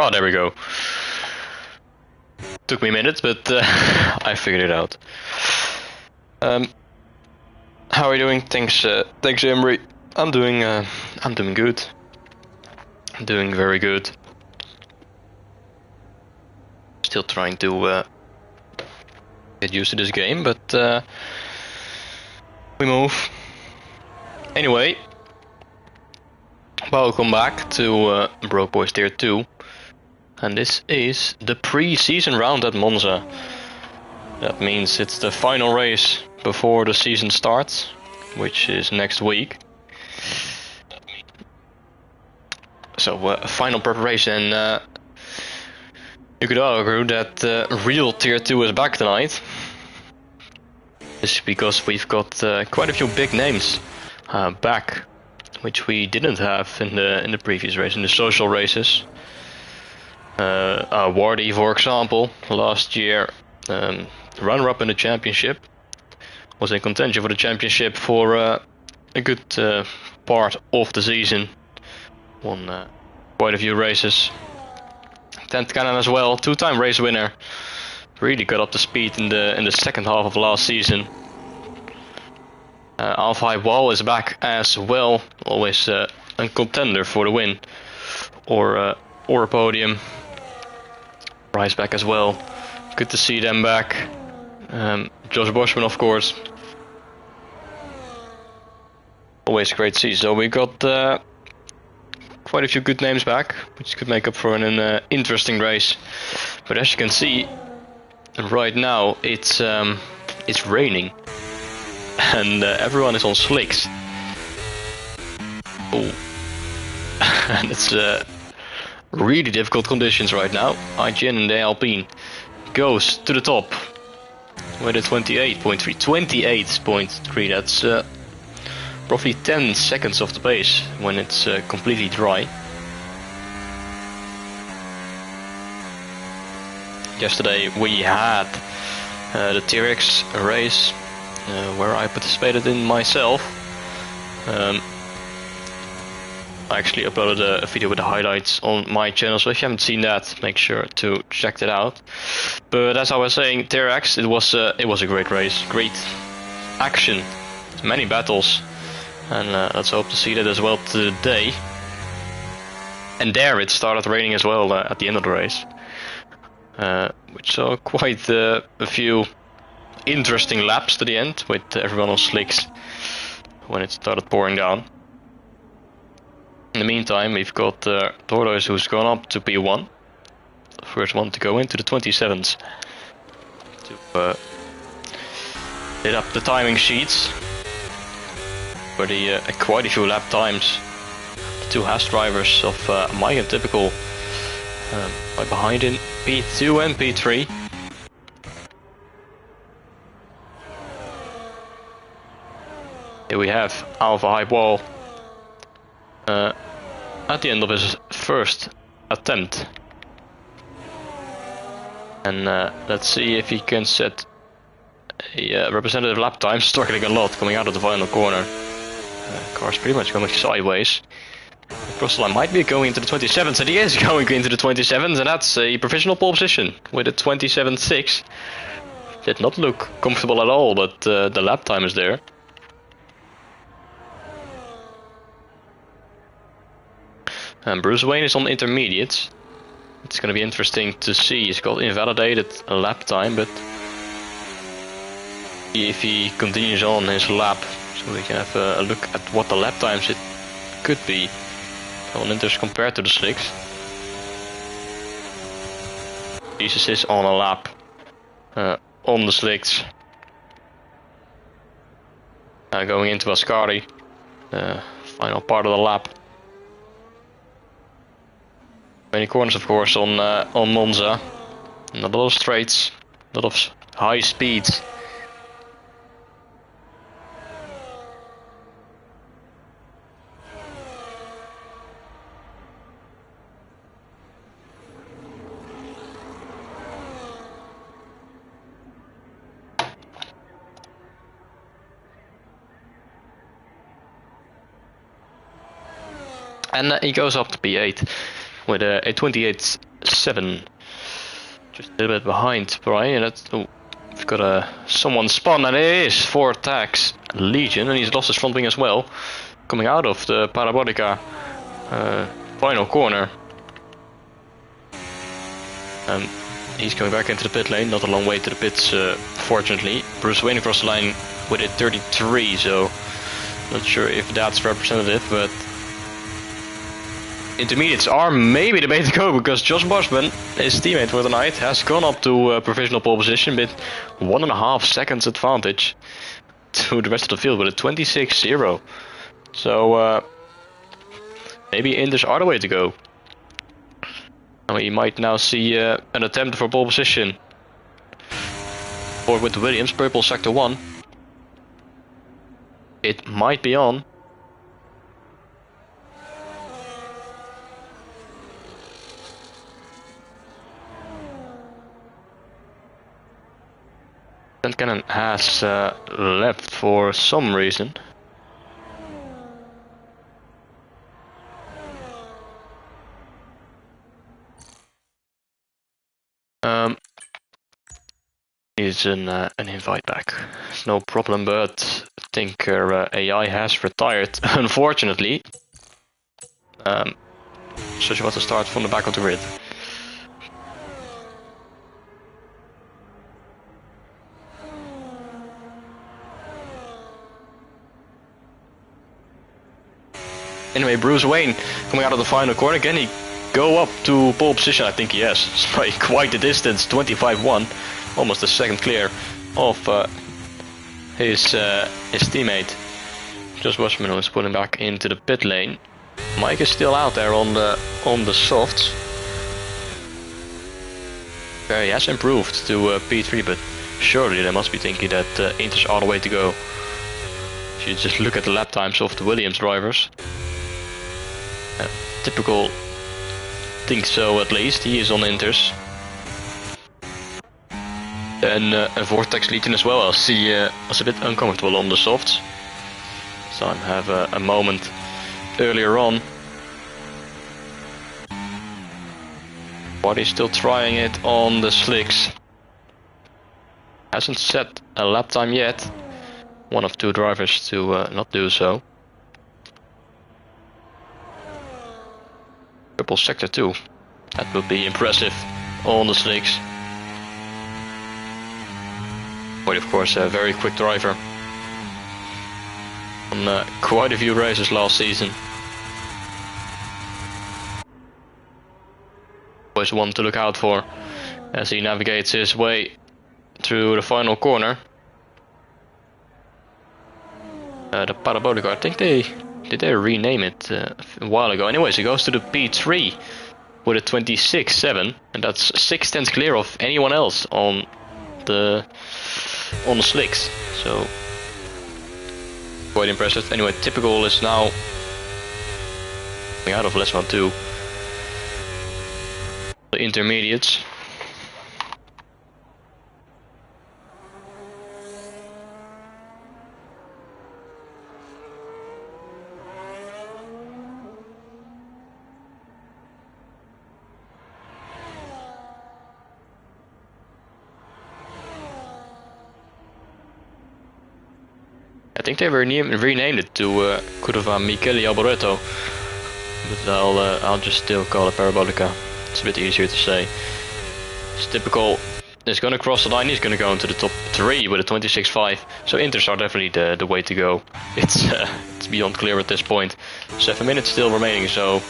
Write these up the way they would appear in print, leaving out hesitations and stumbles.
Oh, there we go. Took me a minute, but I figured it out. How are you doing? Thanks, Emery. I'm doing good. I'm doing very good. Still trying to get used to this game, but we move. Anyway, welcome back to Broke Boys Tier 2. And this is the pre-season round at Monza. That means it's the final race before the season starts, which is next week. So final preparation. You could argue that real Tier 2 is back tonight. This is because we've got quite a few big names back, which we didn't have in the previous race, in the social races. Wardy, for example, last year runner-up in the championship, was in contention for the championship for a good part of the season. Won quite a few races. 10th Cannon as well, two-time race winner. Really got up to speed in the second half of last season. Alpha High Wall is back as well, always a contender for the win or a podium. Rise back as well. Good to see them back. Josh Boschman, of course. Always great to see. So we got quite a few good names back, which could make up for an interesting race. But as you can see, right now it's raining, and everyone is on slicks. Oh, and it's really difficult conditions right now. IGN in the Alpine goes to the top with a 28.3. 28.3, that's roughly 10 seconds off the pace when it's completely dry. Yesterday we had the T-Rex race where I participated in myself. I actually uploaded a video with the highlights on my channel, so if you haven't seen that, make sure to check that out. But as I was saying, T-Rex, it was a great race, great action, many battles, and let's hope to see that as well today. And there it started raining as well at the end of the race, which saw quite a few interesting laps to the end, with everyone on slicks when it started pouring down. In the meantime, we've got Tortoise, who's gone up to P1. The first one to go into the 27s. To hit up the timing sheets. For the quite a few lap times. The two Haas drivers of Mike and Typical right behind in P2 and P3. Here we have Alpha High Wall. At the end of his first attempt. And let's see if he can set a representative lap time, struggling a lot coming out of the final corner. Car's pretty much going sideways. Cross the line might be going into the 27s, and he is going into the 27s, and that's a provisional pole position with a 27.6. Did not look comfortable at all, but the lap time is there. And Bruce Wayne is on intermediates. It's going to be interesting to see. He's got invalidated a lap time, but if he continues on his lap, so we can have a look at what the lap times it could be on Inters compared to the slicks. Jesus is on a lap on the slicks. Going into Ascari, final part of the lap. Many corners, of course, on Monza, and a lot of straights, a lot of high speeds. And he goes up to P8 with a 28 23.7. Just a little bit behind Brian. Oh, we've got someone spun, and it is for attacks Legion, and he's lost his front wing as well, coming out of the Parabolica final corner. He's going back into the pit lane, not a long way to the pits, fortunately. Bruce Wayne across the line with a 33, so not sure if that's representative, but intermediates are maybe the way to go, because Josh Boschman, his teammate for the night, has gone up to provisional pole position with 1.5 seconds advantage to the rest of the field with a 26-0. So maybe Indus are the way to go. And we might now see an attempt for pole position. Or with Williams, purple sector 1. It might be on. Cannon has left for some reason. Needs an invite back. No problem, but I think her AI has retired, unfortunately. So she wants to start from the back of the grid. Anyway, Bruce Wayne coming out of the final corner. Can he go up to pole position? I think he has. It's by quite a distance, 25-1. Almost a second clear of his teammate. Just Washman is pulling back into the pit lane. Mike is still out there on the softs. He has improved to P3, but surely they must be thinking that Inter's all the way to go. If you just look at the lap times of the Williams drivers. Typical, think so at least. He is on Inters. And a Vortex Legion as well, as he was a bit uncomfortable on the softs. So I have a moment earlier on. But he's still trying it on the slicks. Hasn't set a lap time yet. One of two drivers to not do so. Purple sector 2. That would be impressive on the slicks. But of course a very quick driver. On quite a few races last season. Always one to look out for as he navigates his way through the final corner. The Parabolica, I think did they rename it a while ago. Anyways, he goes to the P3 with a 26.7, and that's 6/10 clear of anyone else on the slicks. So quite impressive. Anyway, typical is now coming out of less 1-2. The intermediates. I think they renamed it to Curva Michele Alboreto, but I'll just still call it Parabolica. It's a bit easier to say. It's typical. He's going to cross the line. He's going to go into the top 3 with a 26.5. So Inters are definitely the way to go. It's beyond clear at this point. 7 minutes still remaining, so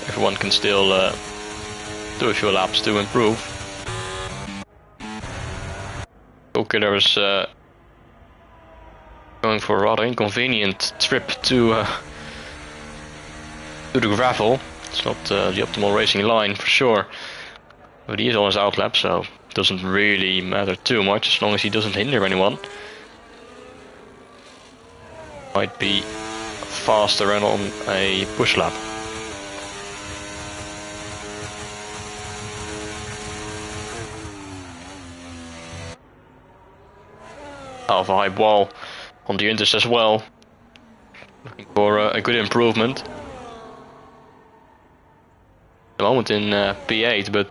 everyone can still do a few laps to improve. Go-Killer is going for a rather inconvenient trip to the gravel. It's not the optimal racing line for sure, but he is on his outlap, so it doesn't really matter too much as long as he doesn't hinder anyone. Might be faster and on a push lap. Half a high wall on the Inters as well. Looking for a good improvement. the moment in P8, but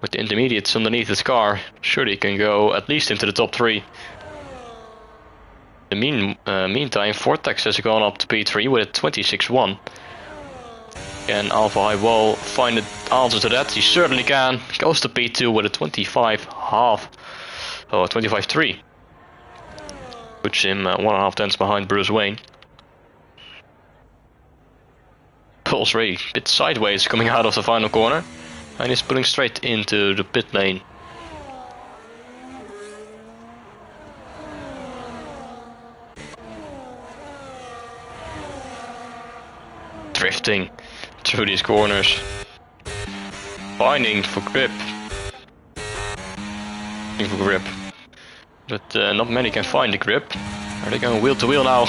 with the intermediates underneath his car, surely he can go at least into the top 3. In the meantime, Vortex has gone up to P3 with a 26.1. Can Alpha High Wall find the answer to that? He certainly can. Goes to P2 with a 25.5. Oh, 25.3. Puts him 1.5 tenths behind Bruce Wayne. Pulse Ray a bit sideways coming out of the final corner. And he's pulling straight into the pit lane. Drifting through these corners. Finding for grip. Looking for grip. But not many can find the grip. Are they going wheel to wheel now?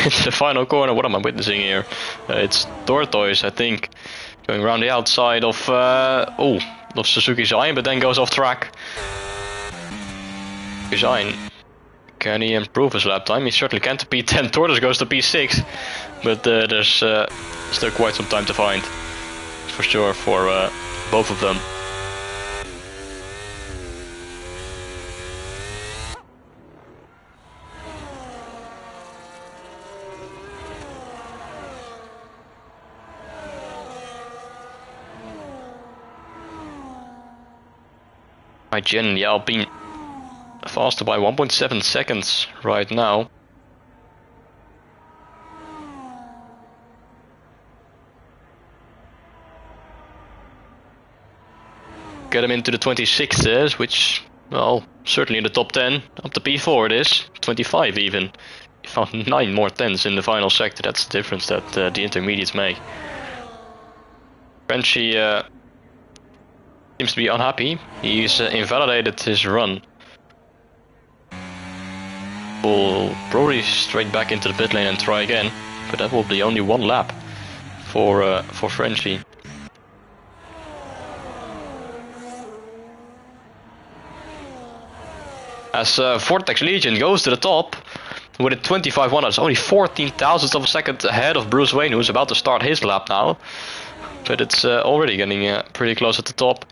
It's the final corner. What am I witnessing here? It's Tortoise, I think, going around the outside of Suzuki Zion, but then goes off track. Zion, can he improve his lap time? He certainly can to P10. Tortoise goes to P6, but there's still quite some time to find, for sure, for both of them. Jin, the Alpine, faster by 1.7 seconds right now. Get him into the 26s, which, well, certainly in the top 10. Up to P4 it is, 25 even. He found 9 more tenths in the final sector. That's the difference that the intermediates make. Frenchie seems to be unhappy. He's invalidated his run. Will probably straight back into the pit lane and try again, but that will be only 1 lap for Frenchie. As Vortex Legion goes to the top with a 25.1, that's only 14 thousandths of a second ahead of Bruce Wayne, who's about to start his lap now. But it's already getting pretty close at the top.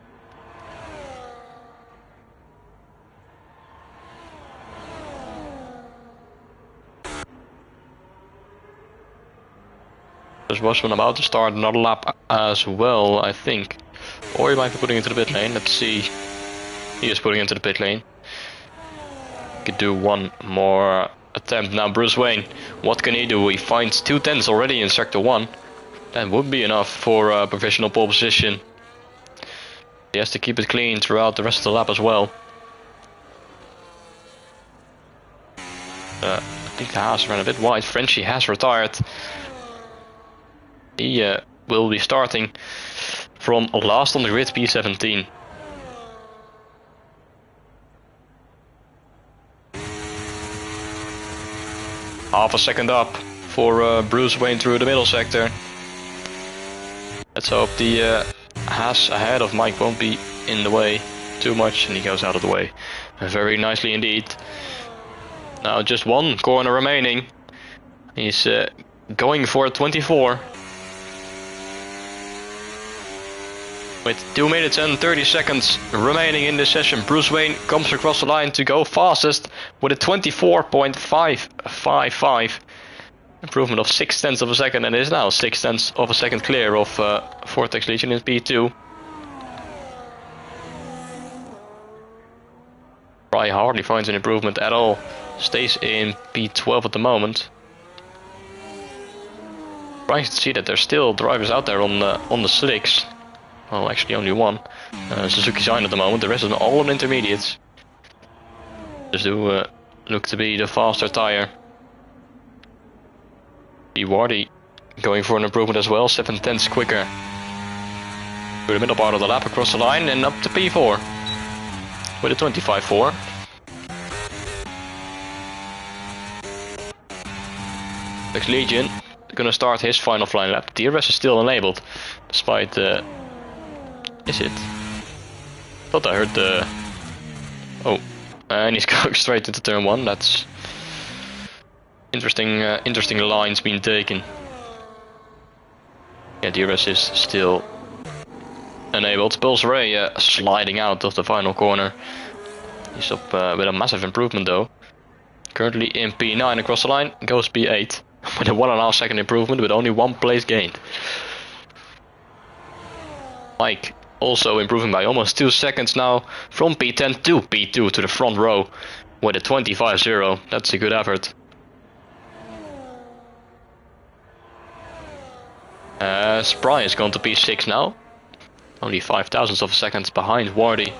There's Washman about to start another lap as well, I think. Or he might be putting into the pit lane. Let's see. He is putting into the pit lane. Could do 1 more attempt. Now Bruce Wayne, what can he do? He finds 2 tenths already in sector 1. That would be enough for a provisional pole position. He has to keep it clean throughout the rest of the lap as well. I think the Haas ran a bit wide. Frenchie has retired. He will be starting from last on the grid, P17. Half a second up for Bruce Wayne through the middle sector. Let's hope the Haas ahead of Mike won't be in the way too much, and he goes out of the way very nicely indeed. Now just 1 corner remaining. He's going for a 24. With 2 minutes and 30 seconds remaining in this session, Bruce Wayne comes across the line to go fastest with a 24.555. Improvement of 6 tenths of a second, and is now 6 tenths of a second clear of Vortex Legion in P2. Fry hardly finds an improvement at all. Stays in P12 at the moment. Trying to see that there's still drivers out there on the slicks. Well, actually only 1. Suzuki Zion at the moment. The rest of them all on intermediates. Just do look to be the faster tire. Wardy going for an improvement as well. 7 tenths quicker. Through the middle part of the lap across the line and up to P4. With a 25.4. Next Legion gonna start his final flying lap. DRS is still enabled. Despite is it? Thought I heard the... Oh, and he's going straight into turn 1. That's interesting. Interesting lines being taken. Yeah, DRS is still enabled. Pulse Ray sliding out of the final corner. He's up with a massive improvement though. Currently in P9 across the line, goes P8 with a 1.5 second improvement with only 1 place gained. Mike also improving by almost 2 seconds now from P10 to P2 to the front row with a 25.0. That's a good effort. Spry is going to P6 now. Only 5 thousandths of a second behind Wardy.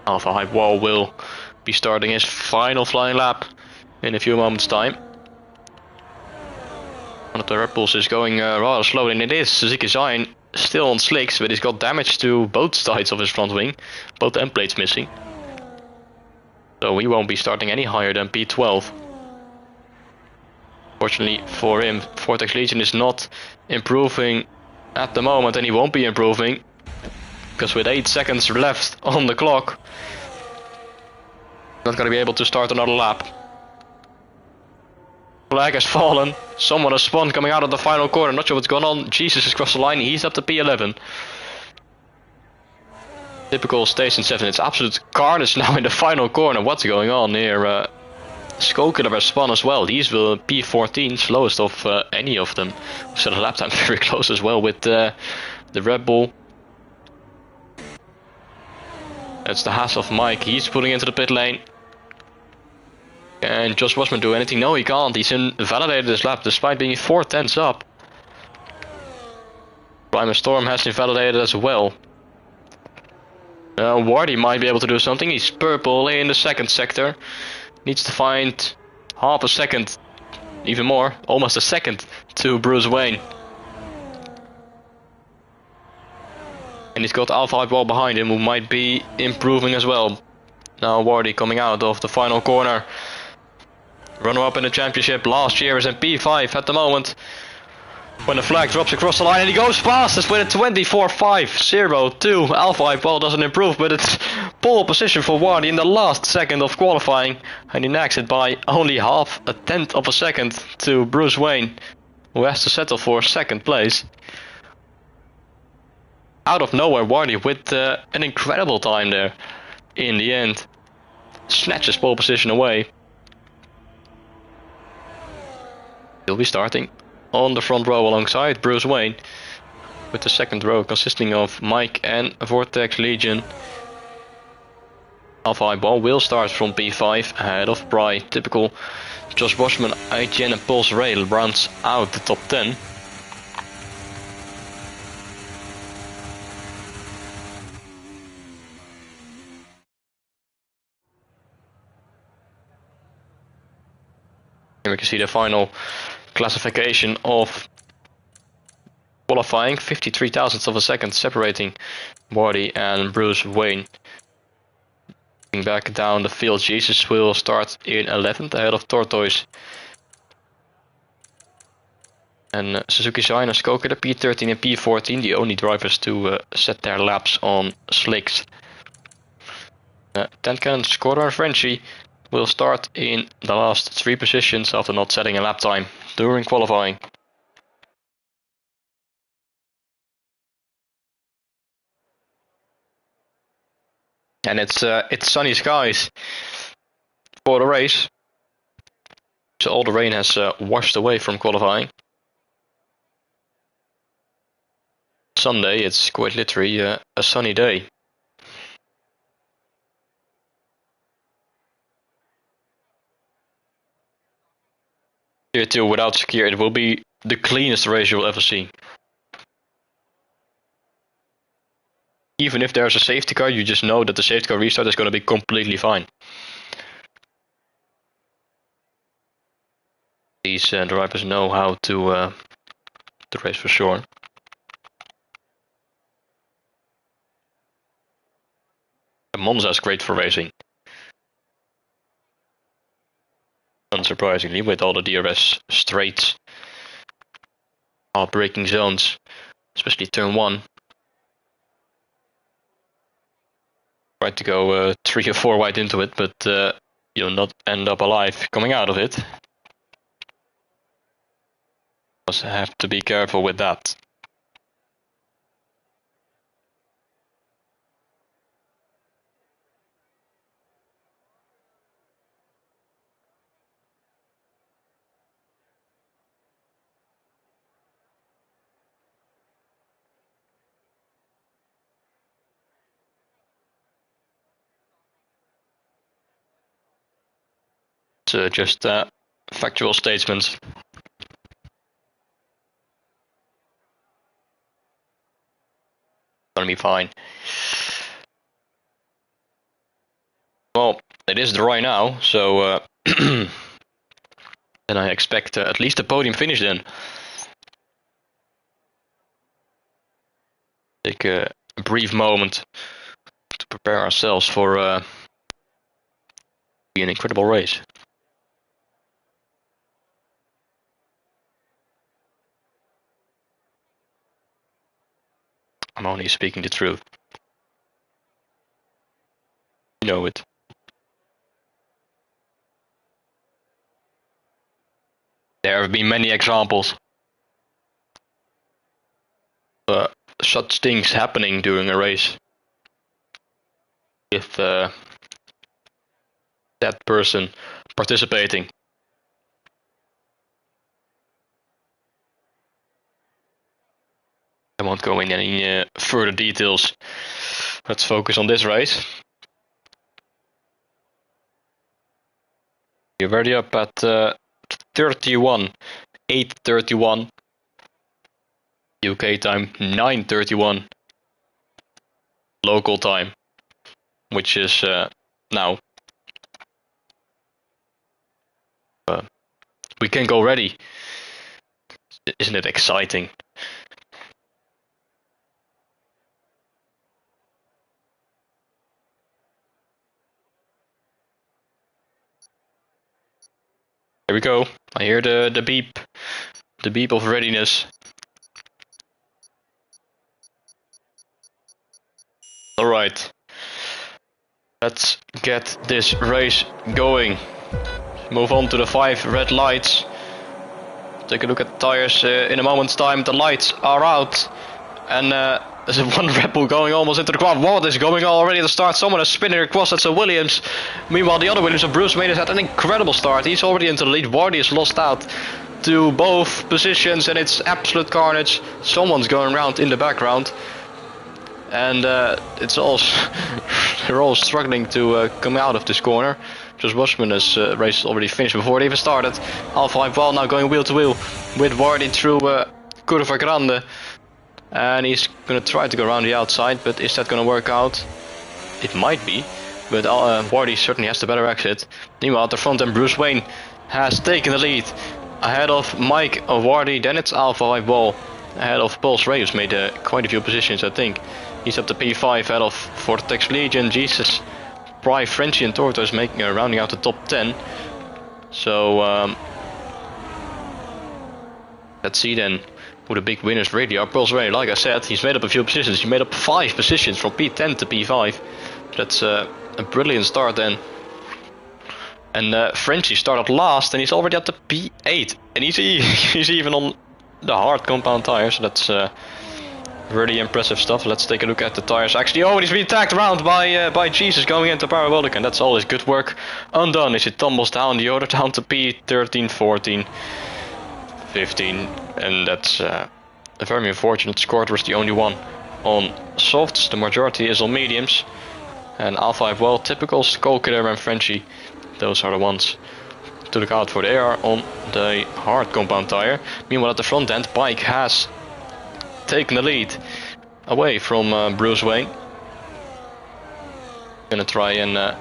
Alpha Hype Wall will be starting his final flying lap in a few moments time. One of the Red Bulls is going rather slow, and it is Suzuki Zion still on slicks, but he's got damage to both sides of his front wing, both end plates missing. So he won't be starting any higher than P12. Fortunately for him, Vortex Legion is not improving at the moment, and he won't be improving because with 8 seconds left on the clock, not going to be able to start another lap. Flag has fallen. Someone has spun coming out of the final corner. Not sure what's going on. Jesus has crossed the line. He's up to P11. Typical Station 7. It's absolute carnage now in the final corner. What's going on here? Skokiller has spun as well. He's will P14, slowest of any of them. So the lap time very close as well with the Red Bull. That's the Haas of Mike. He's pulling into the pit lane. Can Josh Wasman do anything? No, he can't. He's invalidated this lap despite being 4 tenths up. Primer Storm has invalidated as well. Wardy might be able to do something. He's purple in the second sector. Needs to find half a second, even more, almost a second to Bruce Wayne. And he's got Alpha Hype Wall behind him, who might be improving as well. Now Wardy coming out of the final corner. Runner-up in the championship last year is in P5 at the moment. When the flag drops across the line and he goes fastest with a 24.502. Alpha Hype Wall doesn't improve, but it's pole position for Wardy in the last second of qualifying. And he nags it by only half a tenth of a second to Bruce Wayne, who has to settle for second place. Out of nowhere, Wardy with an incredible time there in the end. Snatches pole position away. He'll be starting on the front row alongside Bruce Wayne, with the second row consisting of Mike and Vortex Legion. Alpha Hype Wall will start from P5 ahead of Pry. Typical Josh Boschman, IGN and Pulse Rail rounds out the top 10. Here we can see the final classification of qualifying. 53 thousandths of a second separating Wardy and Bruce Wayne. Back down the field, Jesus will start in 11th ahead of Tortoise. And Suzuki Shine and Skokiller P13 and P14, the only drivers to set their laps on slicks. Tenkan, Scorer and Frenchie will start in the last 3 positions after not setting a lap time during qualifying. And it's sunny skies for the race. So all the rain has washed away from qualifying. Sunday, it's quite literally a sunny day. Tier 2 without Secure, it will be the cleanest race you will ever see. Even if there's a safety car, you just know that the safety car restart is going to be completely fine. These drivers know how to race for sure. And Monza is great for racing. Unsurprisingly, with all the DRS straights, hard braking zones, especially turn 1. Try to go 3 or 4 wide into it, but you'll not end up alive coming out of it. Also have to be careful with that. It's just factual statements. Gonna be fine. Well, it is dry now, so then I expect at least a podium finish then. Take a brief moment to prepare ourselves for an incredible race. I'm only speaking the truth. You know it. There have been many examples of such things happening during a race. With that person participating. I won't go in any further details. Let's focus on this race. You're already up at 8:31 UK time, 9:31 local time, which is now. We can go ready. Isn't it exciting? Here we go. I hear the beep of readiness. All right, let's get this race going. Move on to the 5 red lights. Take a look at the tires in a moment's time. The lights are out, and there's one Red Bull going almost into the crowd. What is going on already at the start? Someone is spinning across. That's a Williams. Meanwhile, the other Williams of Bruce Wayne has had an incredible start. He's already into the lead. Wardy is lost out to both positions, and it's absolute carnage. Someone's going around in the background, and it's all they're all struggling to come out of this corner. Just Bushman's race is already finished before it even started. Alpha Hypal now going wheel to wheel with Wardy through Curva Grande. And he's going to try to go around the outside, but is that going to work out? It might be, but Wardy certainly has the better exit. Meanwhile, at the front end, Bruce Wayne has taken the lead. Ahead of Mike of Wardy, then it's Alpha Hypal. Ahead of Pulse Ray, who's made quite a few positions, I think. He's up to P5, ahead of Vortex Legion, Jesus. Pry, Frenchie and Torto is making rounding out the top 10. So, let's see then who the big winners really are. Pulse Ray, like I said, he's made up a few positions. He made up 5 positions from P10 to P5. That's a brilliant start then. And Frenchie started last, and he's already at the P8. And he's even on the hard compound tires. So that's really impressive stuff. Let's take a look at the tires. Actually, oh, he's been tagged around by Jesus going into Parabolic, and that's all his good work undone. As it tumbles down, the order down to P13, 14, 15, and that's a very unfortunate. Scored was the only one on softs. The majority is on mediums, and Alpha well, typical Skull Killer and Frenchie. Those are the ones to look out for. They are on the hard compound tire. Meanwhile, at the front end, Bike has taken the lead away from Bruce Wayne. Gonna try and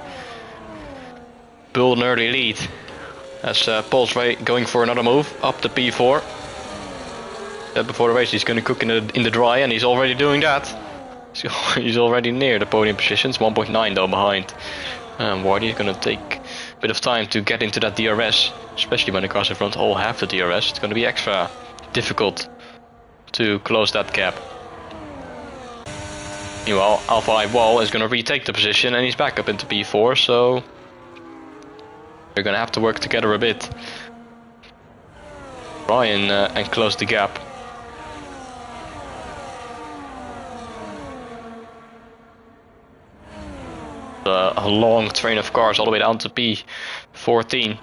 build an early lead as Pulse Ray going for another move up to P4. Before the race, he's gonna cook in the dry, and he's already doing that. He's already near the podium positions, 1.9 though behind. Wardy is gonna take a bit of time to get into that DRS, especially when the cars in front all have the DRS. It's gonna be extra difficult to close that gap. Meanwhile, Alpha I Wall is going to retake the position and he's back up into P4, so they're going to have to work together a bit. Try and close the gap. A long train of cars all the way down to P14.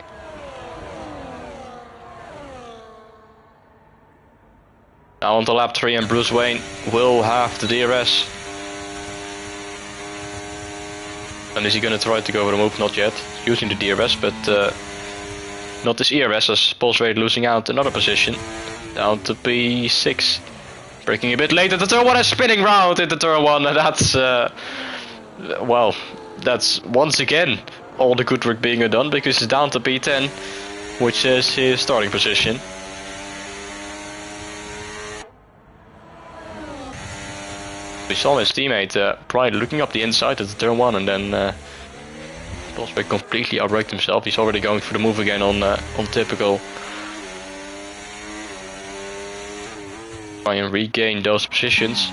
Now on to lap 3 and Bruce Wayne will have the DRS. And is he going to try to go for the move? Not yet. Using the DRS, but not this ERS, as Pulse Rate losing out another position. Down to P6. Braking a bit late at the turn 1 and spinning round into turn 1. And that's, well, that's once again all the good work being done, because it's down to P10, which is his starting position. We saw his teammate Pride looking up the inside at the turn 1 and then Prospect completely outbraked himself. He's already going for the move again on typical. Try and regain those positions.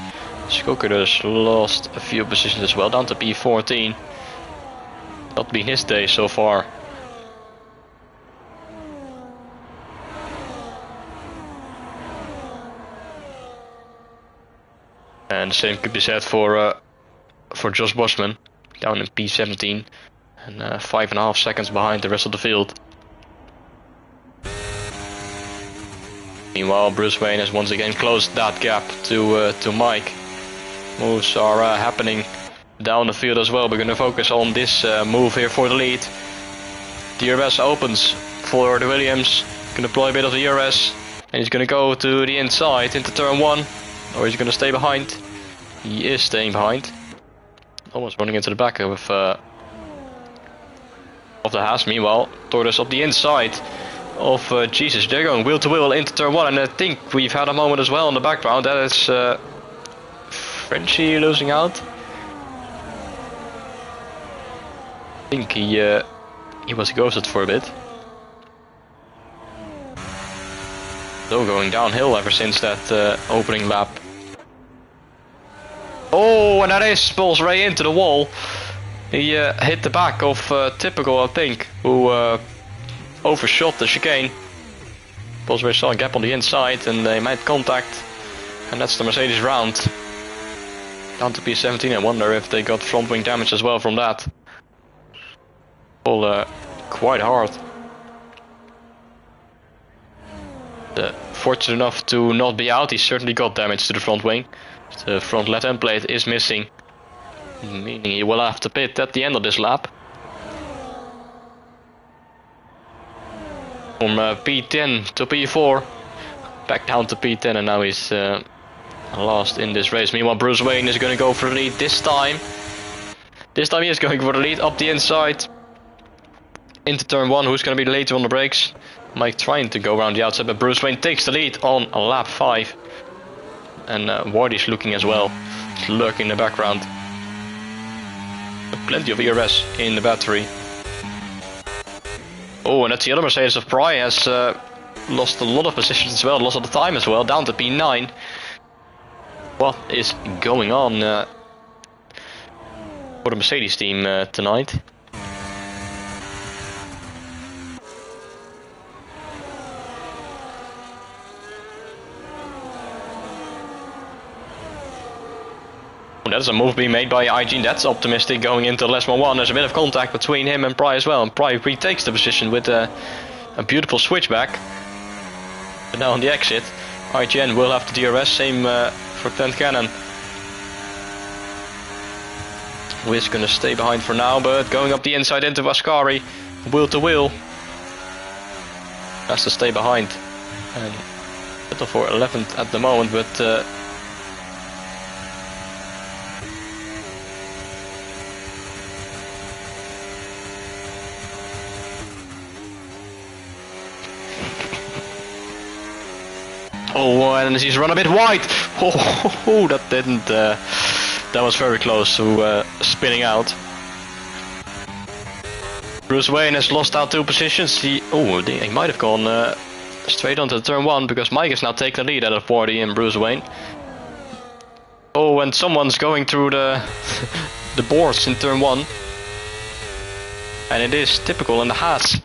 Skoker has lost a few positions as well, down to P14. Not been his day so far. And the same could be said for Josh Bosman, down in P17 and 5.5 seconds behind the rest of the field. Meanwhile, Bruce Wayne has once again closed that gap to Mike. Moves are happening down the field as well. We're going to focus on this move here for the lead. DRS opens for the Williams. Can deploy a bit of the DRS, and he's going to go to the inside into turn 1. Or is he going to stay behind? He is staying behind. Almost running into the back of the Haas. Meanwhile, Torres up the inside of Jesus. They're going wheel to wheel into turn 1. And I think we've had a moment as well in the background. That is Frenchie losing out. I think he was ghosted for a bit. Though going downhill ever since that opening lap. Oh, and that is pulls right into the wall. He hit the back of Typical, I think, who overshot the chicane. Pulls saw a gap on the inside and they made contact. And that's the Mercedes round. Down to P17. I wonder if they got front wing damage as well from that. All quite hard. Fortunate enough to not be out, he certainly got damage to the front wing. The front left end plate is missing, meaning he will have to pit at the end of this lap. From P10 to P4, back down to P10, and now he's last in this race. Meanwhile, Bruce Wayne is going to go for the lead this time. This time he is going for the lead up the inside. Into turn 1, who's going to be later on the brakes? Mike trying to go around the outside, but Bruce Wayne takes the lead on lap 5. And Wardy's looking as well, lurking in the background. Plenty of ERS in the battery. Oh, and that's the other Mercedes of Pry has lost a lot of positions as well, lost a lot of time as well, down to P9. What is going on for the Mercedes team tonight? That is a move being made by IG. That's optimistic going into lesson 1. There's a bit of contact between him and Pry as well. And Pry retakes the position with a beautiful switchback. But now on the exit, IGN will have the DRS. Same for Clint Cannon. Who is going to stay behind for now, but going up the inside into Ascari. Wheel to wheel. Has to stay behind. And battle for 11th at the moment, but oh, and he's run a bit wide. Oh, that didn't. That was very close to spinning out. Bruce Wayne has lost out 2 positions. He might have gone straight onto turn 1 because Mike is now taking the lead out of Wardy and Bruce Wayne. Oh, and someone's going through the the boards in turn 1. And it is typical in the Haas.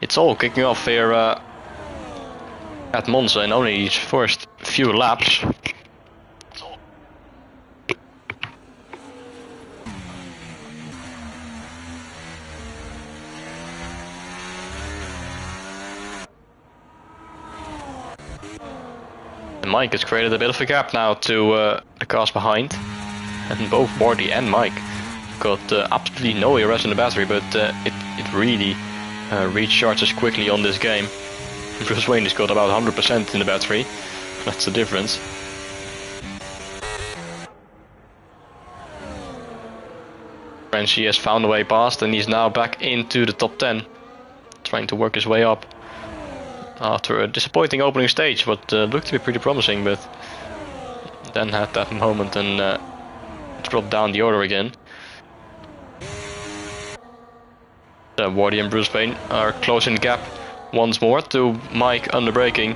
It's all kicking off here at Monza in only these first few laps. And Mike has created a bit of a gap now to the cars behind. And both Wardy and Mike got absolutely no ERS in the battery, but it really recharges quickly on this game. Bruce Wayne has got about 100% in the battery. That's the difference. Frenchie has found a way past and he's now back into the top 10. Trying to work his way up. After a disappointing opening stage, what looked to be pretty promising, but then had that moment and dropped down the order again. Wardy and Bruce Wayne are closing the gap once more to Mike under braking.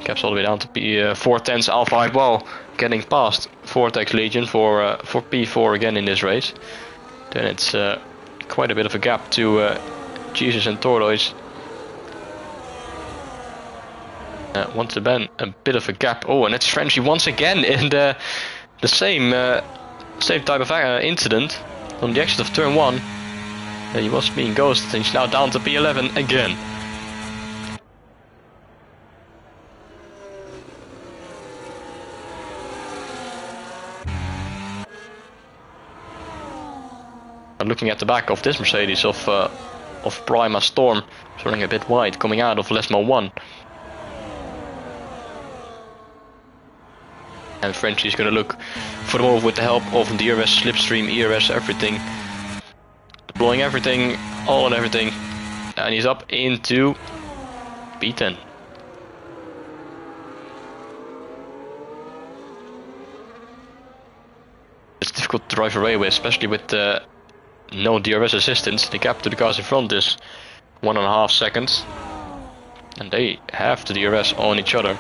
Gap's all the way down to P410's Alpha Hype, while getting past Vortex Legion for P4 again in this race. Then it's quite a bit of a gap to Jesus and Tortoise. Once again, a bit of a gap. Oh, and it's Frenchie once again in the same type of incident on the exit of turn 1. He was being ghosted and he's now down to P11 again. And looking at the back of this Mercedes of Prima Storm, it's running a bit wide, coming out of Lesmo 1. And Frenchie's gonna look for the move with the help of DRS, slipstream, ERS, everything. Deploying everything, all and everything. And he's up into P10. It's difficult to drive away with, especially with no DRS assistance. The gap to the cars in front is 1.5 seconds. And they have the DRS on each other.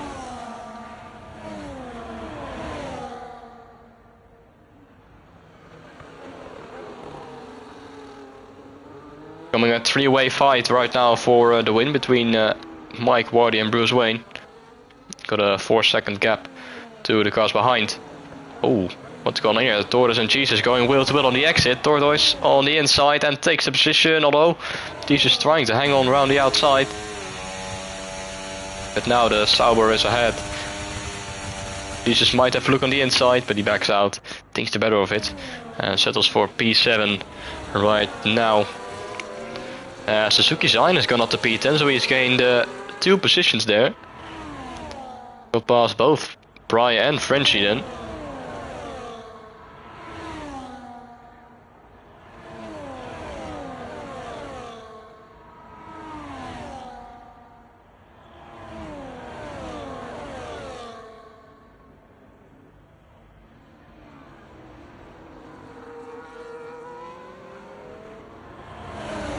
Coming a three-way fight right now for the win between Mike, Wardy and Bruce Wayne. Got a 4-second gap to the cars behind. Oh, what's going on here? Tortoise and Jesus going wheel to wheel on the exit. Tortoise on the inside and takes the position, although Jesus trying to hang on around the outside. But now the Sauber is ahead. Jesus might have a look on the inside, but he backs out. Thinks the better of it. And settles for P7 right now. Suzuki Zayn has gone up to P10, so he's gained 2 positions there. Got past both Bry and Frenchie then.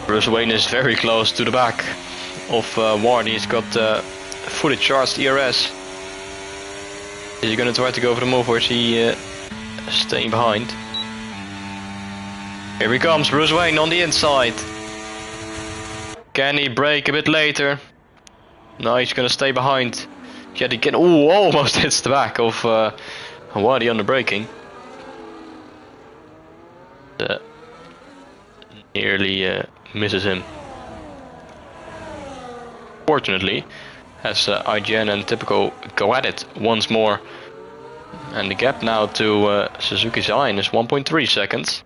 Bruce Wayne is very close to the back of Wardy. He's got fully charged ERS. Is he going to try to go for the move, or is he staying behind? Here he comes, Bruce Wayne on the inside. Can he brake a bit later? No, he's going to stay behind. Yet again, ooh, almost hits the back of Wardy on the braking. Nearly misses him. Fortunately, as IGN and Typical go at it once more. And the gap now to Suzuki Zayn is 1.3 seconds.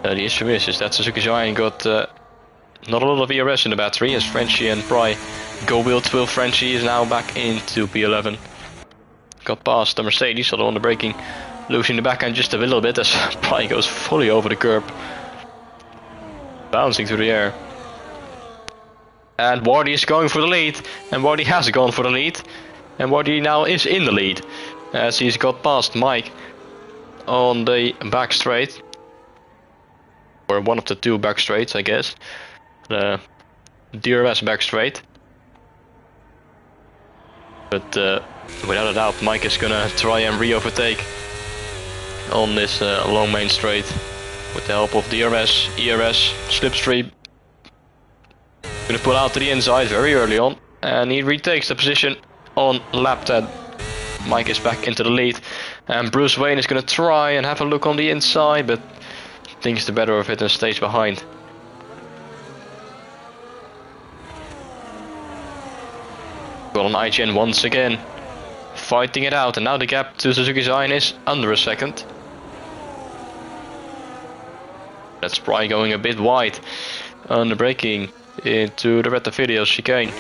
The issue is that Suzuki Zayn got not a lot of ERS in the battery, as Frenchie and Pry go wheel to wheel. Frenchie is now back into P11. Got past the Mercedes, although on the braking, losing the backhand just a little bit as Pry goes fully over the curb. Bouncing through the air. And Wardy is going for the lead, and Wardy has gone for the lead. And Wardy now is in the lead, as he's got past Mike on the back straight. Or one of the 2 back straights, I guess. The DRS back straight. But Without a doubt, Mike is gonna try and re-overtake on this long main straight with the help of DRS, ERS, slipstream. Gonna pull out to the inside very early on, and he retakes the position on lap 10. Mike is back into the lead, and Bruce Wayne is gonna try and have a look on the inside, but thinks the better of it and stays behind. Well, on IGN once again, fighting it out, and now the gap to Suzuki Zion is under a second. That's probably going a bit wide on the braking into the Red Video chicane.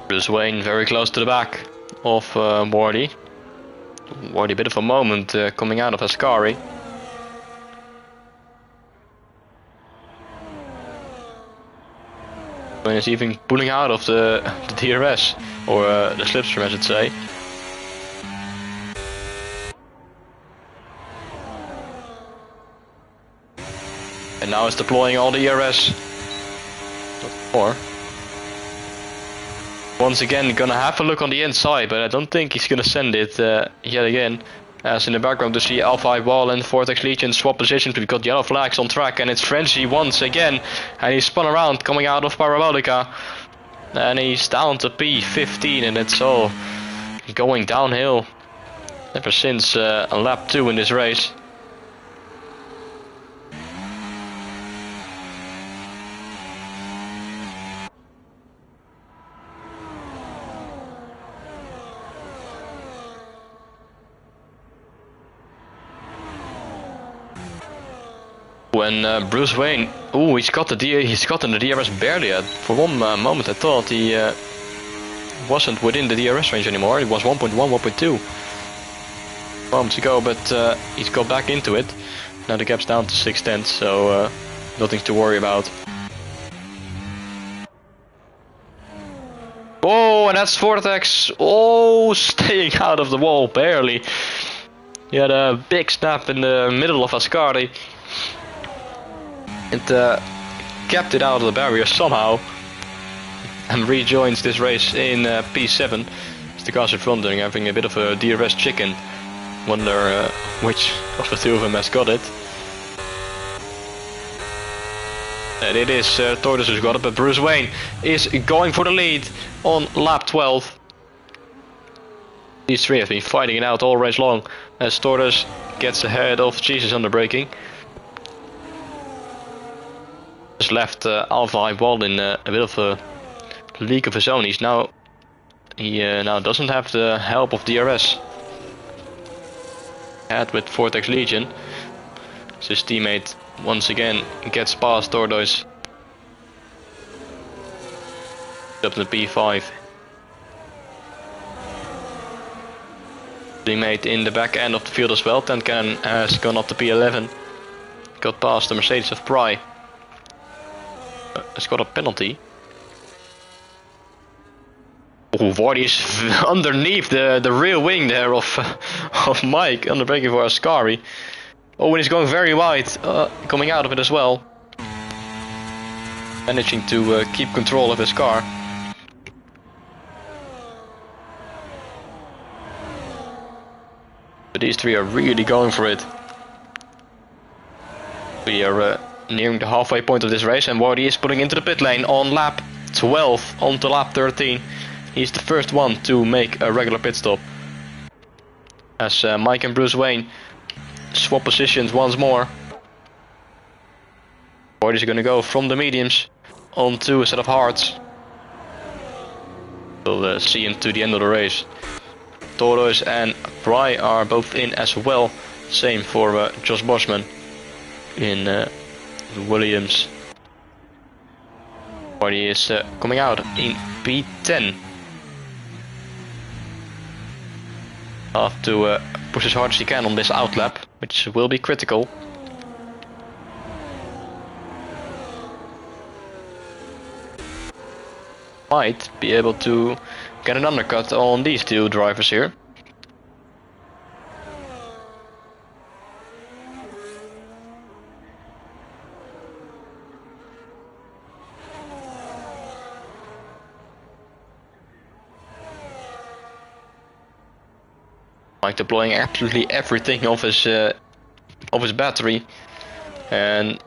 Bruce Wayne very close to the back of Wardy. Wardy, a bit of a moment coming out of Ascari. Wayne is even pulling out of the DRS, or the slipstream I should say. And now it's deploying all the ERS. Or once again, gonna have a look on the inside, but I don't think he's gonna send it yet again. As in the background to see Alpha Wall and Vortex Legion swap positions. We've got yellow flags on track, and it's Frenchie once again. And he's spun around coming out of Parabolica. And he's down to P15, and it's all going downhill ever since lap 2 in this race. When Bruce Wayne, he's gotten the DRS barely. For one moment I thought he wasn't within the DRS range anymore. It was 1.1, 1.2 moments ago, but he's got back into it. Now the gap's down to 6/10, so nothing to worry about. Oh, and that's Vortex. Oh, staying out of the wall barely. He had a big snap in the middle of Ascari. It kept it out of the barrier somehow and rejoins this race in P7. As the cars in front are having a bit of a DRS chicken. Wonder which of the two of them has got it. And it is Tortoise who's got it, but Bruce Wayne is going for the lead on lap 12. These three have been fighting it out all race long as Tortoise gets ahead of Jesus on the braking. Just left Alpha Wall in a bit of a league of his own. He now doesn't have the help of DRS. Had with Vortex Legion. So his teammate once again gets past Tortoise. Up to P5. Teammate in the back end of the field as well. Tent Cannon has gone up to P11. Got past the Mercedes of Pry. It's got a penalty. Oh, Wardy is underneath the rear wing there of Mike on the braking for Ascari. Oh, and he's going very wide, coming out of it as well. Managing to keep control of his car. But these three are really going for it. We are nearing the halfway point of this race, and Wardy is putting into the pit lane on lap 12 onto lap 13. He's the first one to make a regular pit stop. As Mike and Bruce Wayne swap positions once more. Wardy's gonna go from the mediums onto a set of hards. We'll see him to the end of the race. Tortoise and Pry are both in as well. Same for Josh Boschman in Williams. Wardy is coming out in P10. Have to push as hard as he can on this outlap, which will be critical. might be able to get an undercut on these two drivers here. Mike deploying absolutely everything of his battery, and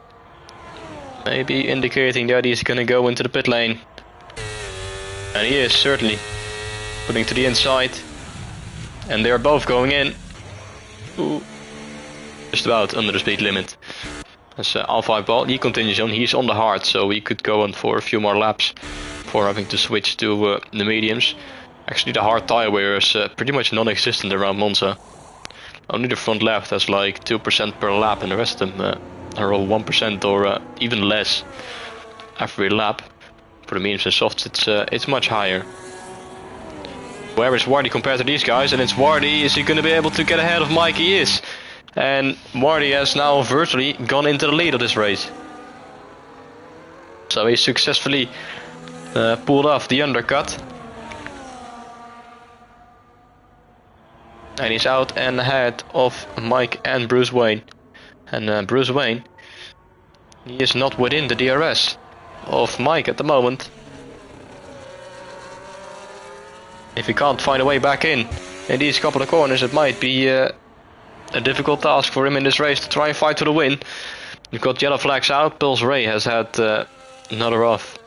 maybe indicating that he's gonna go into the pit lane. And he is certainly putting to the inside, and they're both going in. Ooh. Just about under the speed limit. As Alpha Ball, he continues on. He's on the hard, so he could go on for a few more laps before having to switch to the mediums. Actually, the hard tire wear is pretty much non-existent around Monza. Only the front left has like 2% per lap, and the rest of them are all 1% or even less every lap. For the mediums and softs, it's much higher. Where is Wardy compared to these guys? And it's Wardy. Is he going to be able to get ahead of Mike? He is. And Wardy has now virtually gone into the lead of this race. So he successfully pulled off the undercut. And he's out and ahead of Mike and Bruce Wayne. And Bruce Wayne, he is not within the DRS of Mike at the moment. If he can't find a way back in these couple of corners, it might be a difficult task for him in this race to try and fight to the win. You've got yellow flags out. Pulse Ray has had another off.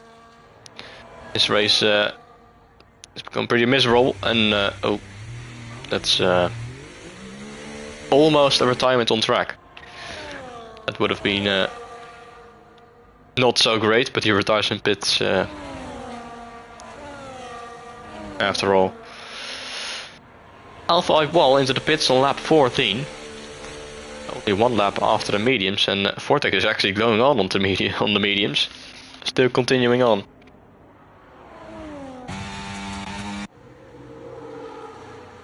This race has become pretty miserable, and oh, that's almost a retirement on track. That would have been not so great, but he retires in pits after all. Alpha Wall into the pits on lap 14. Only one lap after the mediums, and Vortex is actually going on the mediums. Still continuing on.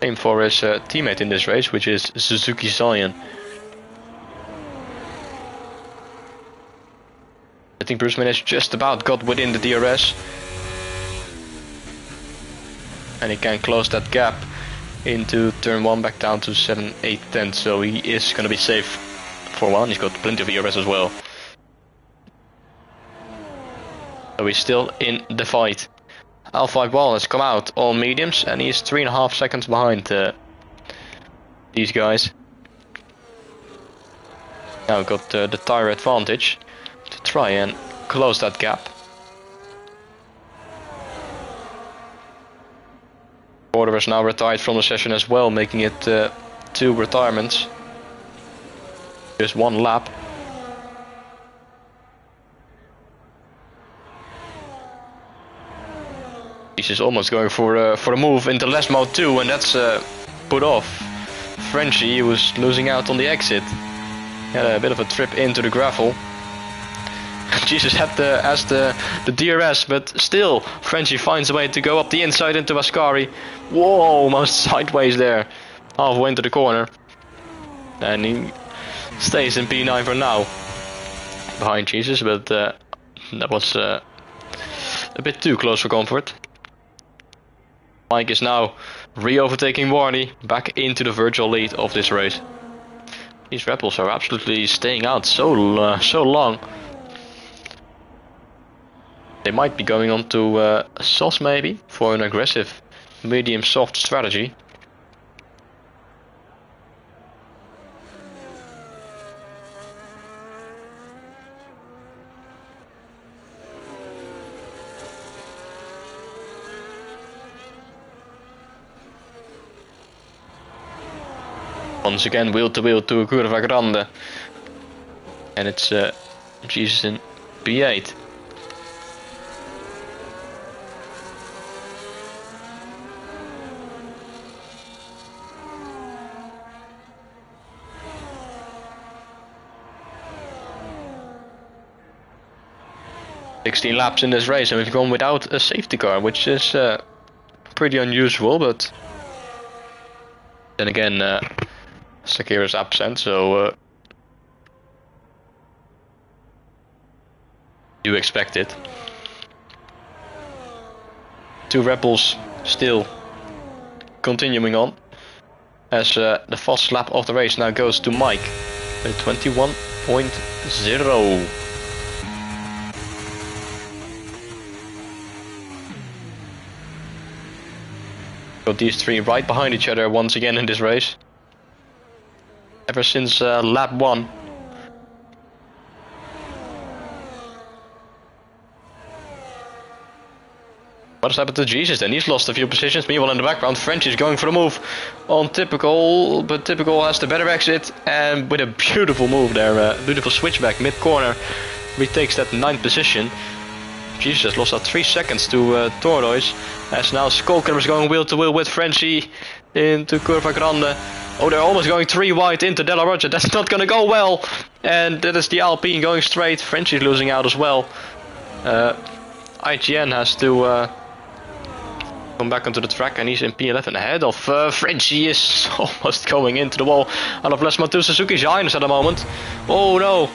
Same for his teammate in this race, which is Suzuki Zion. I think Bruce Wayne has just about got within the DRS. And he can close that gap into turn 1 back down to 7, 8, 10. So he is going to be safe for one. He's got plenty of ERS as well. So he's still in the fight. Alpha Ball has come out on mediums, and he's 3.5 seconds behind these guys. Now got the tire advantage to try and close that gap. Border is now retired from the session as well, making it 2 retirements. Just 1 lap. He's almost going for a move into less mode 2, and that's put off Frenchie. He was losing out on the exit. He had a bit of a trip into the gravel. Jesus had the DRS, but still Frenchie finds a way to go up the inside into Ascari. Whoa, almost sideways there, halfway into the corner. And he stays in P9 for now, behind Jesus, but that was a bit too close for comfort. Mike is now re-overtaking Warney, back into the virtual lead of this race. These rebels are absolutely staying out so long. They might be going on to SOS maybe, for an aggressive medium soft strategy. Once again, wheel to Curva Grande. And it's Jesus in P8. "16 laps in this race, and we've gone without a safety car, which is pretty unusual, but then again, Sakira's absent, so you expect it." Two Red Bulls still continuing on. As the fast lap of the race now goes to Mike with 21.0. Got these three right behind each other once again in this race. Ever since lap 1. What has happened to Jesus then? He's lost a few positions. Meanwhile in the background, French is going for the move on Typical, but Typical has the better exit and with a beautiful move there, beautiful switchback mid-corner, retakes that 9th position. Jesus has lost out 3 seconds to Tortoise, as now Skolker is going wheel to wheel with Frenchie into Curva Grande. Oh, they're almost going 3 wide into Della Rocha. That's not going to go well, and that is the Alpine going straight. Frenchie's losing out as well. IGN has to come back onto the track, and he's in P11 ahead of Frenchie is almost going into the wall. Out of Lesma to Suzuki's Highness at the moment. Oh no,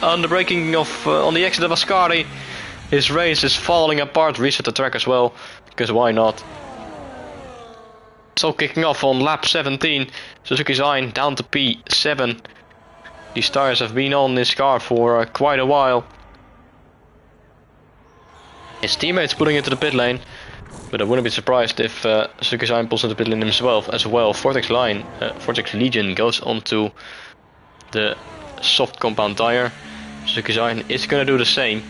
on the braking of on the exit of Ascari, his race is falling apart. Reset the track as well, because why not? So kicking off on lap 17, Suzuki Zayn down to P7. These tires have been on this car for quite a while. His teammates pulling into the pit lane, but I wouldn't be surprised if Suzuki Zayn pulls into the pit lane himself as well. Vortex Legion goes onto the soft compound tire. Suzuki Zayn is going to do the same,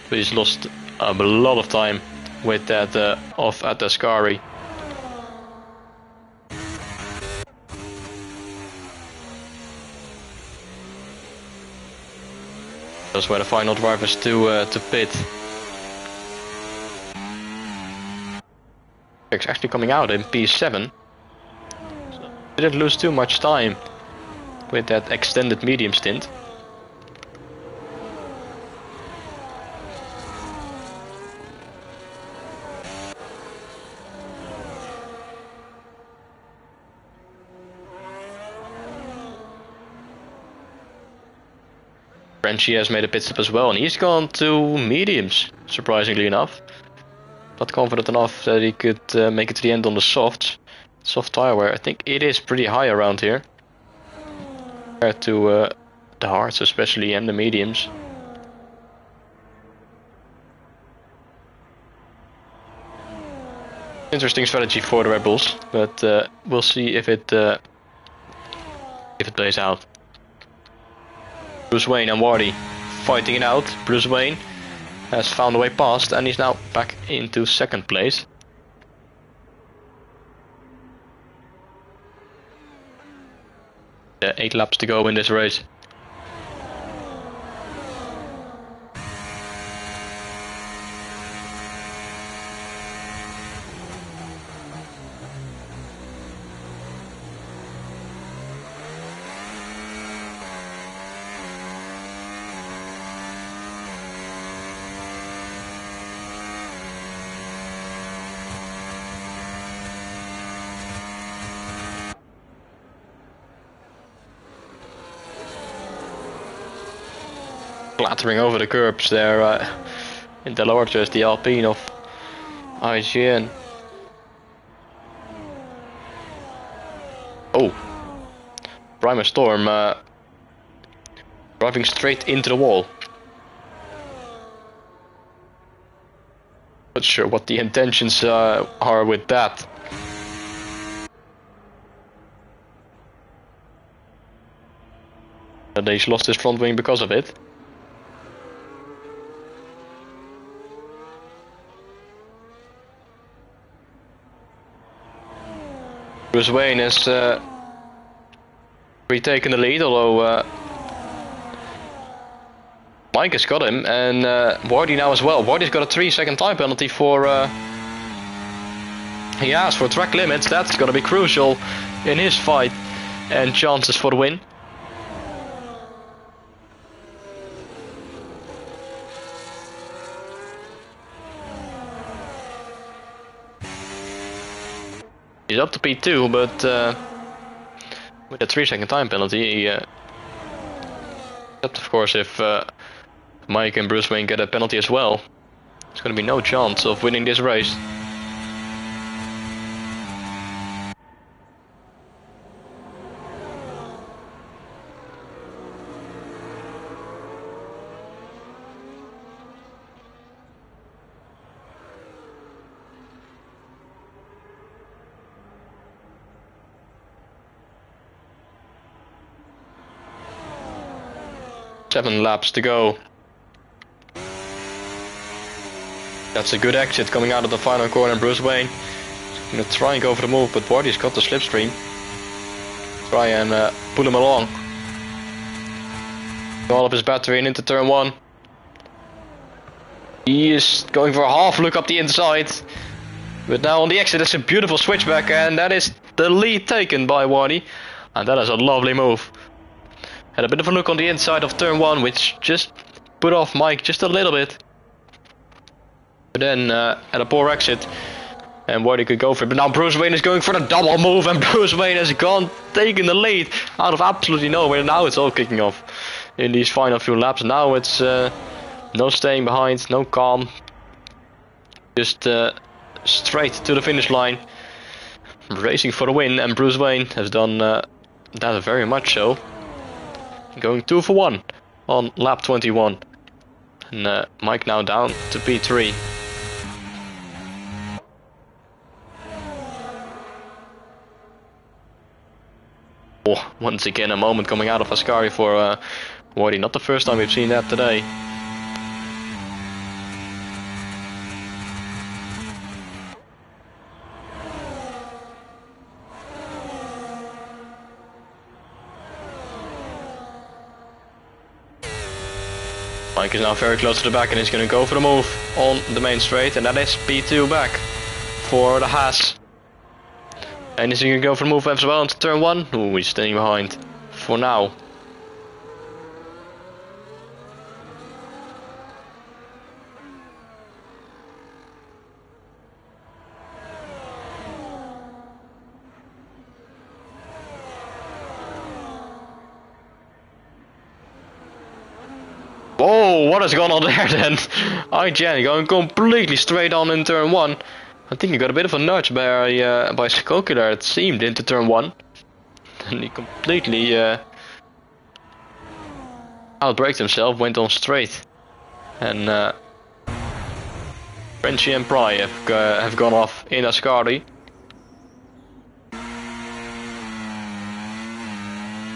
but he's lost a lot of time with that off at Ascari. That's where the final drivers to pit. It's actually coming out in P7. So didn't lose too much time with that extended medium stint. Frenchie has made a pit stop as well, and he's gone to mediums, surprisingly enough. Not confident enough that he could make it to the end on the soft tire wear. I think it is pretty high around here compared to the hards especially and the mediums. Interesting strategy for the Red Bulls, but we'll see if it plays out. Bruce Wayne and Wardy fighting it out. Bruce Wayne has found a way past, and he's now back into 2nd place. Yeah, 8 laps to go in this race. Clattering over the curbs there in the lower just the Alpine of IGN. Oh, Primer Storm driving straight into the wall. Not sure what the intentions are with that. And he's lost his front wing because of it. Bruce Wayne has retaken the lead, although Mike has got him, and Wardy now as well. Wardy's got a 3-second time penalty for he asked for track limits. That's going to be crucial in his fight and chances for the win. He's up to P2, but with a 3-second time penalty, except of course if Mike and Bruce Wayne get a penalty as well, there's going to be no chance of winning this race. 7 laps to go. That's a good exit coming out of the final corner. Bruce Wayne is gonna try and go for the move, but Wardy's got the slipstream. Try and pull him along. All of his battery and into turn 1. He is going for a half look up the inside. But now on the exit it's a beautiful switchback, and that is the lead taken by Wardy. And that is a lovely move. Had a bit of a look on the inside of turn 1, which just put off Mike just a little bit. But then at a poor exit, and Wardy could go for it. But now Bruce Wayne is going for the double move, and Bruce Wayne has taken the lead out of absolutely nowhere. Now it's all kicking off in these final few laps. Now it's no staying behind, no calm. Just straight to the finish line. Racing for the win, and Bruce Wayne has done that very much so. Going 2 for 1 on lap 21. And Mike now down to P3. Oh, once again a moment coming out of Ascari for Wardy. Not the first time we've seen that today. Mike is now very close to the back and he's going to go for the move on the main straight, and that is P2 back for the Haas. And is he going to go for the move as well into turn 1? Ooh, he's staying behind for now. Oh, what has gone on there then? IGN going completely straight on in turn 1. I think he got a bit of a nudge by Skokie there, it seemed, into turn 1. And he completely outbraked himself, went on straight. And Frenchie and Pry have gone off in Ascari.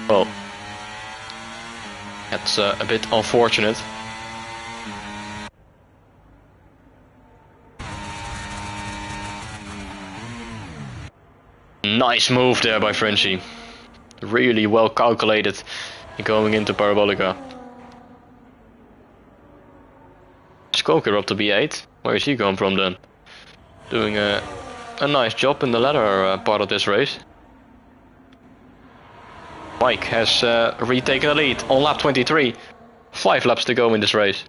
Well, that's a bit unfortunate. Nice move there by Frenchie. Really well calculated going into Parabolica. Skokie up to B8. Where is he going from then? Doing a nice job in the latter part of this race. Mike has retaken the lead on lap 23. 5 laps to go in this race.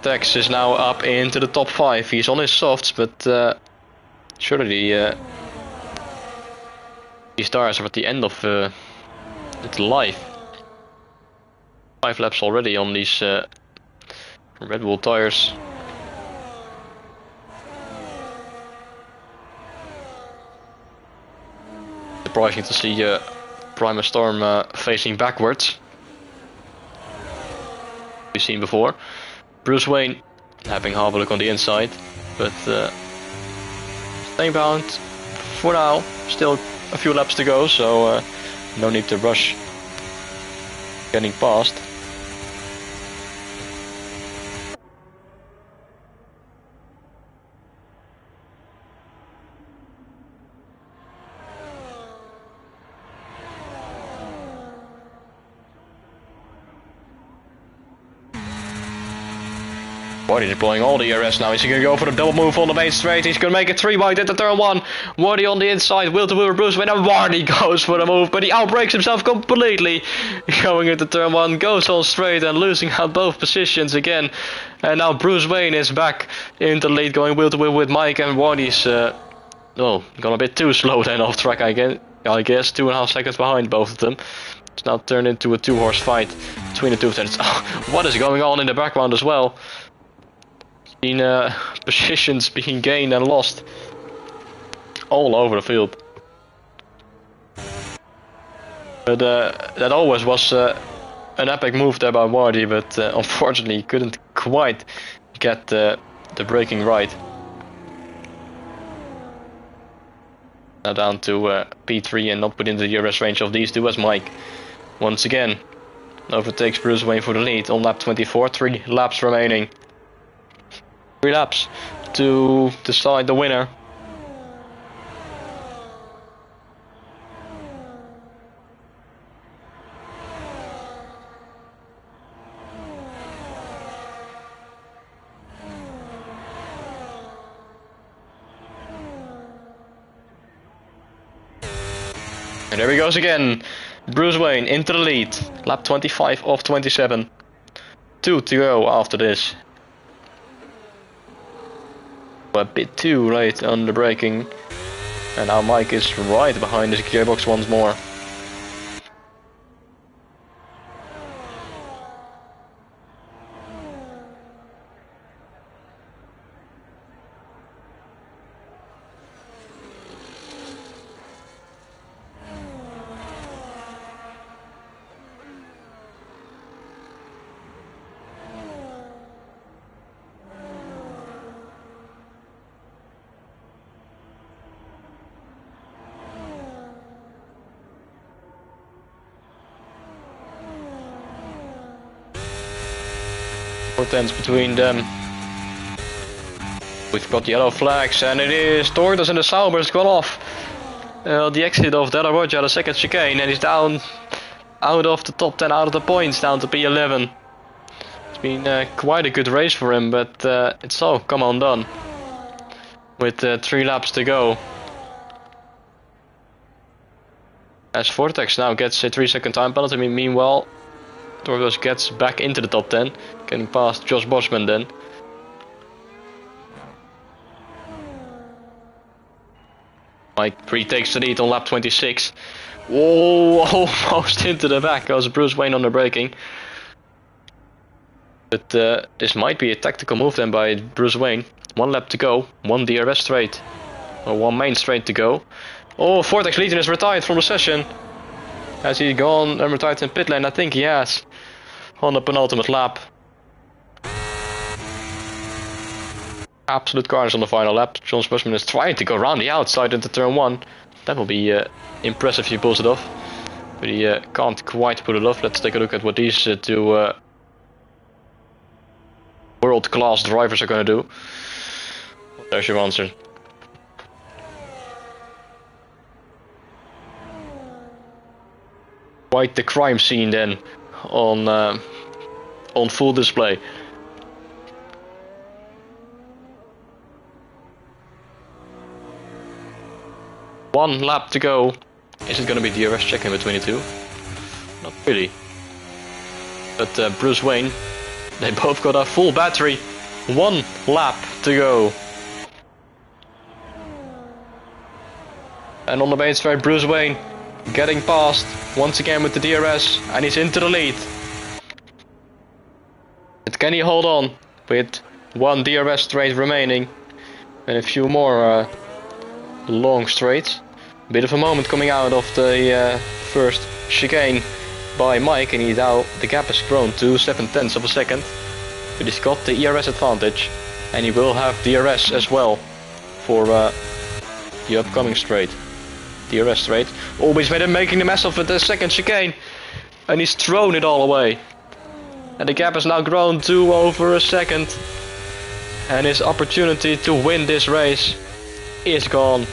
Cortex is now up into the top 5. He's on his softs, but surely these tires are at the end of its life. 5 laps already on these Red Bull tires. Surprising to see Primus Storm facing backwards. We've seen before. Bruce Wayne having half a look on the inside, but staying bound for now. Still a few laps to go, so no need to rush getting past. Wardy deploying all the ERS now. He's going to go for the double move on the main straight. He's going to make a 3 wide into turn 1. Wardy on the inside, wheel to wheel Bruce Wayne, and Wardy goes for the move, but he outbrakes himself completely. Going into turn 1, goes on straight and losing out both positions again. And now Bruce Wayne is back into the lead, going wheel to wheel with Mike, and Wardy's gone a bit too slow then off track, I guess. 2.5 seconds behind both of them. It's now turned into a 2-horse fight between the two of them. What is going on in the background as well? Positions being gained and lost all over the field. But that always was an epic move there by Wardy, but unfortunately he couldn't quite get the braking right. Now down to P3 and not within the DRS range of these two as Mike once again overtakes Bruce Wayne for the lead on lap 24. 3 laps remaining. 3 laps to decide the winner. And there he goes again. Bruce Wayne into the lead. Lap 25 of 27. 2 to go after this. A bit too late on the braking. And now Mike is right behind his gearbox once more. Tenths between them. We've got yellow flags, and it is Tortoise and the Sauber's gone off the exit of Della Roggia, the second chicane, and he's down out of the top 10, out of the points, down to P11. It's been quite a good race for him, but it's all come undone with 3 laps to go. As Vortex now gets a 3-second time penalty. Meanwhile, Tortoise gets back into the top 10, getting past Josh Boschman then. Mike retakes the lead on lap 26. Whoa, almost into the back goes Bruce Wayne on the braking. But this might be a tactical move then by Bruce Wayne. 1 lap to go, 1 DRS straight, or 1 main straight to go. Oh, Vortex Legion is retired from the session. Has he gone and retired in pit lane? I think he has. On the penultimate lap. Absolute carnage on the final lap. John Bushman is trying to go around the outside into turn 1. That will be impressive if he pulls it off. But he can't quite pull it off. Let's take a look at what these two world-class drivers are going to do. There's your answer. Quite the crime scene then on full display. One lap to go. Is it going to be DRS check in between the two? Not really. But Bruce Wayne, they both got a full battery. 1 lap to go. And on the main straight, Bruce Wayne getting past once again with the DRS, and he's into the lead. But can he hold on with 1 DRS straight remaining and a few more long straights? Bit of a moment coming out of the first chicane by Mike, and the gap has grown to 0.7 of a second. But he's got the ERS advantage, and he will have DRS as well for the upcoming straight. DRS straight. Always made him making the mess of it, the second chicane, and he's thrown it all away. And the gap has now grown to over a second, and his opportunity to win this race is gone.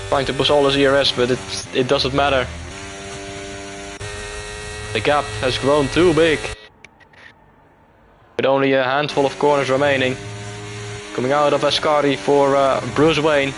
Trying to push all his ERS, but it doesn't matter. The gap has grown too big, with only a handful of corners remaining. Coming out of Ascari for Bruce Wayne.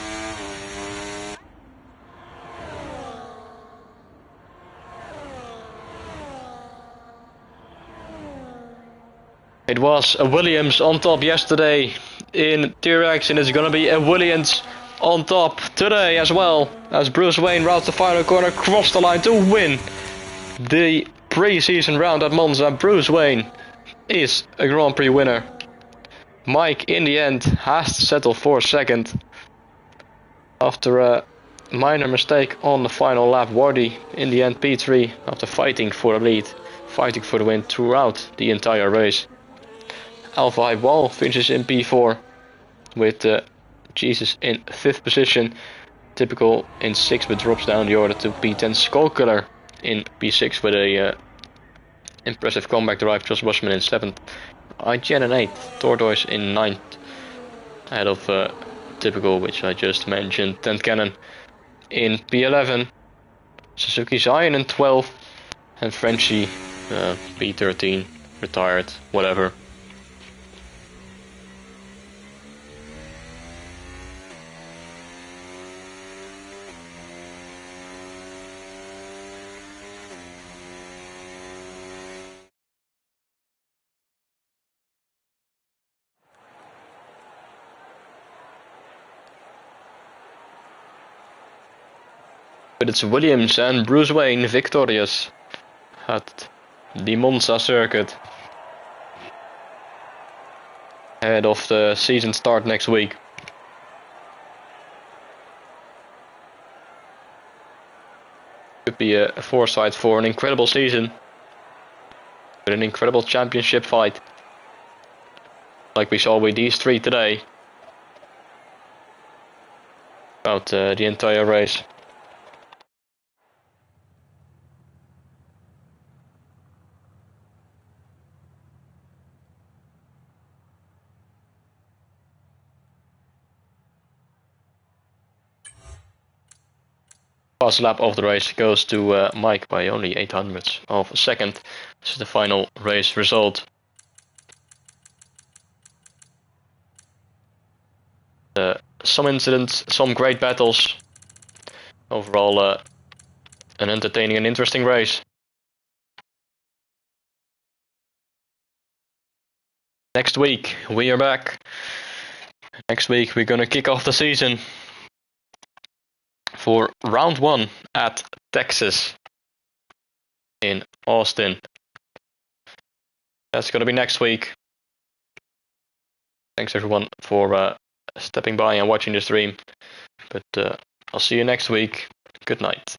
It was a Williams on top yesterday in T-Rex, and it's gonna be a Williams on top today as well, as Bruce Wayne routes the final corner, across the line to win the pre-season round at Monza. Bruce Wayne is a Grand Prix winner. Mike in the end has to settle for second after minor mistake on the final lap. Wardy in the end P3 after fighting for the lead, fighting for the win throughout the entire race. Alpha Wall finishes in P4 with Jesus in 5th position. Typical in 6th, but drops down the order to P10. Skullkiller in P6 with a impressive comeback drive. Josh Bushman in 7th. IGN in 8th. Tortoise in 9th. Ahead of Typical, which I just mentioned. 10th Cannon in P11. Suzuki Zion in 12th. And Frenchie P13. Retired. Whatever. But it's Williams and Bruce Wayne victorious at the Monza circuit. Ahead of the season start next week. Could be a foresight for an incredible season. With an incredible championship fight. Like we saw with these three today. About the entire race. Last lap of the race goes to Mike by only 800ths of a second. This is the final race result. Some incidents, some great battles. Overall, an entertaining and interesting race. Next week we are back. Next week we're gonna kick off the season for round 1 at Texas in Austin. That's gonna be next week. Thanks everyone for stepping by and watching the stream. But I'll see you next week. Good night.